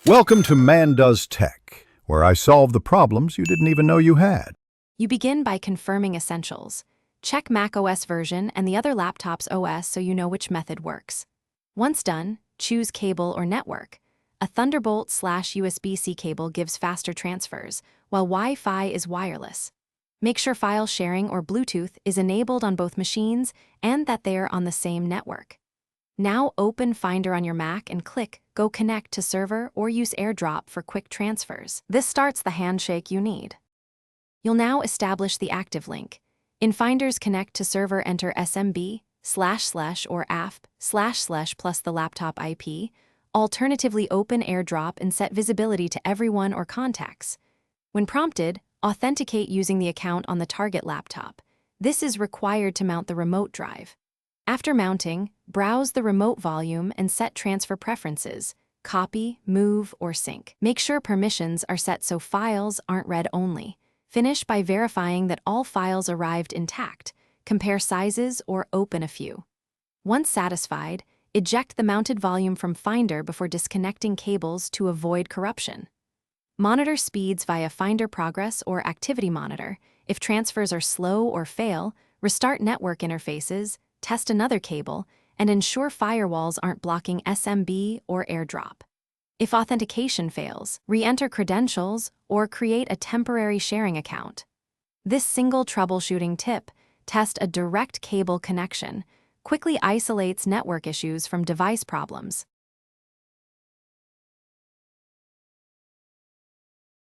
Welcome to Man Does Tech, where I solve the problems you didn't even know you had. You begin by confirming essentials. Check Mac OS version and the other laptop's OS so you know which method works. Once done, choose cable or network. A Thunderbolt/USB-C cable gives faster transfers, while Wi-Fi is wireless. Make sure file sharing or Bluetooth is enabled on both machines and that they are on the same network. Now open Finder on your Mac and click Go Connect to Server or use AirDrop for quick transfers. This starts the handshake you need. You'll now establish the active link. In Finder's Connect to Server, enter SMB// or AFP// plus the laptop IP. Alternatively, open AirDrop and set visibility to everyone or contacts. When prompted, authenticate using the account on the target laptop. This is required to mount the remote drive. After mounting, browse the remote volume and set transfer preferences, copy, move, or sync. Make sure permissions are set so files aren't read only. Finish by verifying that all files arrived intact. Compare sizes or open a few. Once satisfied, eject the mounted volume from Finder before disconnecting cables to avoid corruption. Monitor speeds via Finder Progress or Activity Monitor. If transfers are slow or fail, restart network interfaces, test another cable, and ensure firewalls aren't blocking SMB or AirDrop. If authentication fails, re-enter credentials or create a temporary sharing account. This single troubleshooting tip, test a direct cable connection, quickly isolates network issues from device problems.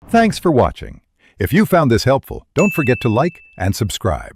Thanks for watching. If you found this helpful, don't forget to like and subscribe.